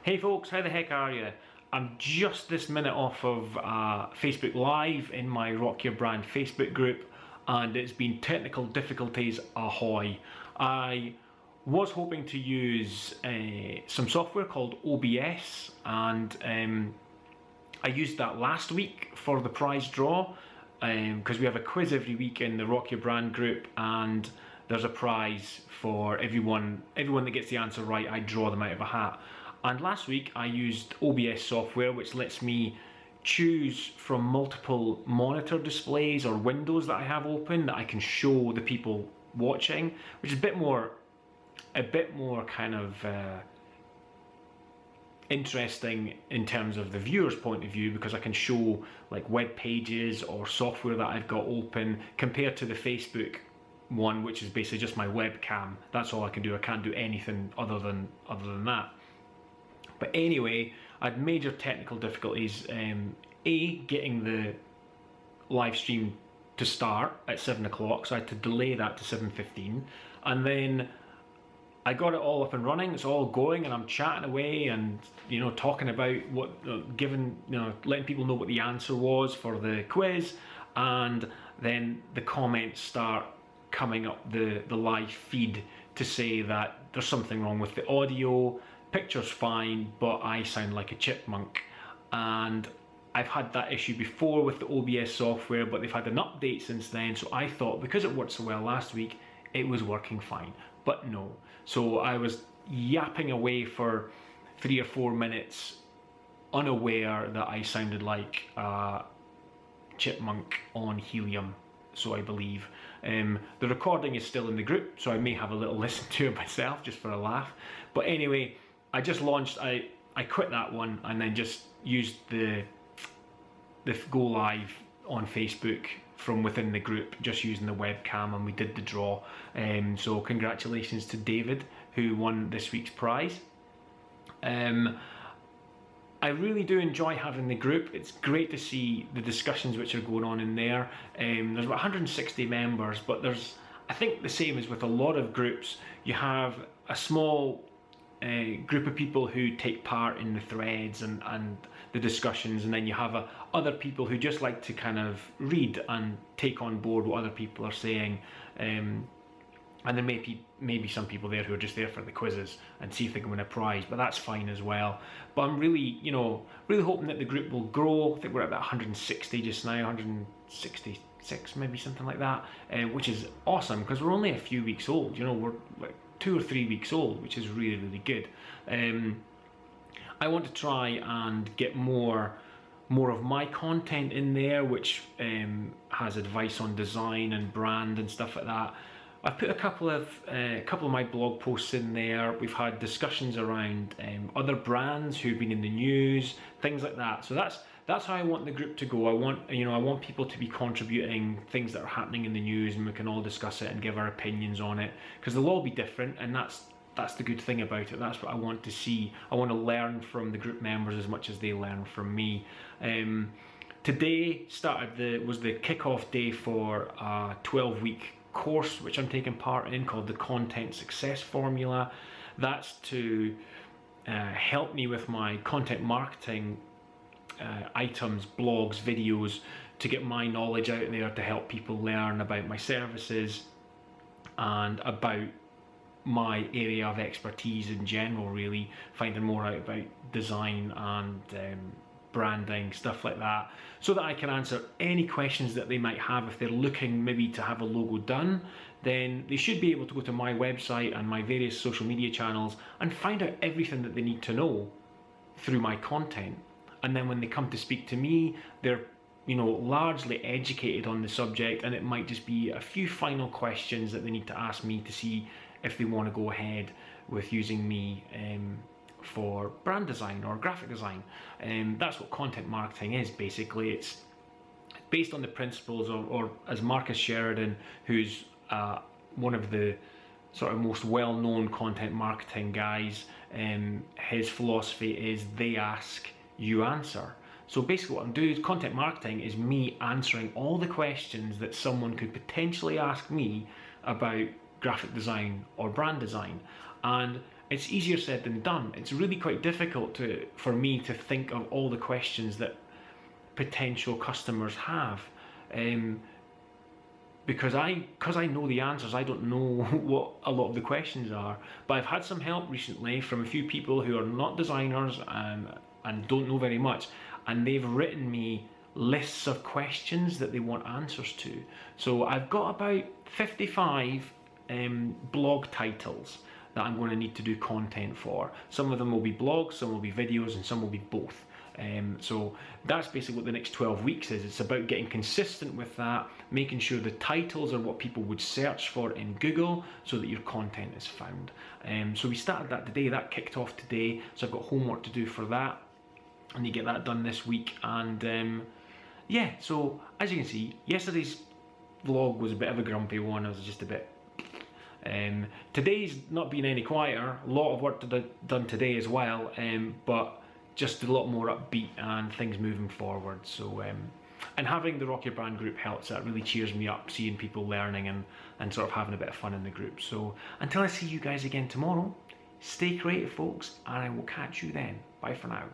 Hey folks, how the heck are you? I'm just this minute off of Facebook Live in my Rock Your Brand Facebook group, and it's been technical difficulties ahoy. I was hoping to use some software called OBS, and I used that last week for the prize draw, because we have a quiz every week in the Rock Your Brand group, and there's a prize for everyone that gets the answer right. I draw them out of a hat. And last week I used OBS software, which lets me choose from multiple monitor displays or windows that I have open that I can show the people watching, which is a bit more kind of interesting in terms of the viewer's point of view, because I can show like web pages or software that I've got open compared to the Facebook one, which is basically just my webcam. That's all I can do. I can't do anything other than that. But anyway, I had major technical difficulties. Getting the live stream to start at 7 o'clock, so I had to delay that to 7:15, and then I got it all up and running. It's all going, and I'm chatting away, and talking about what, letting people know what the answer was for the quiz, and then the comments start coming up the live feed to say that there's something wrong with the audio. Picture's fine, but I sound like a chipmunk. And I've had that issue before with the OBS software, but they've had an update since then, so I thought because it worked so well last week, it was working fine. But no. So I was yapping away for 3 or 4 minutes, unaware that I sounded like a chipmunk on helium, so I believe. The recording is still in the group, so I may have a little listen to it myself just for a laugh. But anyway, I just launched, I quit that one and then just used the go live on Facebook from within the group, just using the webcam, and we did the draw. So congratulations to David, who won this week's prize. I really do enjoy having the group. It's great to see the discussions which are going on in there. There's about 160 members, but there's, I think the same as with a lot of groups, you have a small group of people who take part in the threads and the discussions, and then you have other people who just like to kind of read and take on board what other people are saying, and there may be some people there who are just there for the quizzes and see if they can win a prize, but that's fine as well. But I'm really hoping that the group will grow. I think we're at about 160 just now, 166 maybe, something like that, which is awesome because we're only a few weeks old. We're like 2 or 3 weeks old, which is really good. I want to try and get more of my content in there, which has advice on design and brand and stuff like that. I've put a couple of my blog posts in there. We've had discussions around other brands who've been in the news, things like that. So that's how I want the group to go. I want people to be contributing things that are happening in the news, and we can all discuss it and give our opinions on it, because they'll all be different, and that's the good thing about it. That's what I want to see. I want to learn from the group members as much as they learn from me. Today was the kickoff day for a 12-week course which I'm taking part in, called the Content Success Formula. That's to help me with my content marketing items, blogs, videos, to get my knowledge out there to help people learn about my services and about my area of expertise in general, really finding more out about design and branding, stuff like that, so that I can answer any questions that they might have. If they're looking maybe to have a logo done, then they should be able to go to my website and my various social media channels and find out everything that they need to know through my content. And then when they come to speak to me, they're largely educated on the subject, and it might just be a few final questions that they need to ask me to see if they want to go ahead with using me for brand design or graphic design. That's what content marketing is, basically. It's based on the principles or as Marcus Sheridan, who's one of the sort of most well-known content marketing guys, his philosophy is they ask, you answer. So basically what I'm doing is content marketing is me answering all the questions that someone could potentially ask me about graphic design or brand design. And it's easier said than done. It's really quite difficult for me to think of all the questions that potential customers have. Because I know the answers, I don't know what a lot of the questions are. But I've had some help recently from a few people who are not designers and don't know very much, and they've written me lists of questions that they want answers to. So I've got about 55 blog titles that I'm going to need to do content for. Some of them will be blogs, some will be videos, and some will be both. So that's basically what the next 12 weeks is. It's about getting consistent with that, making sure the titles are what people would search for in Google so that your content is found. So we started that today, that kicked off today, so I've got homework to do for that. I need to get that done this week, and yeah, so as you can see, yesterday's vlog was a bit of a grumpy one. I was just a bit... today's not been any quieter, a lot of work done today as well, but just a lot more upbeat and things moving forward. So and having the Rock Your Brand group helps. That really cheers me up, seeing people learning and sort of having a bit of fun in the group. So until I see you guys again tomorrow, stay creative folks, and I will catch you then. Bye for now.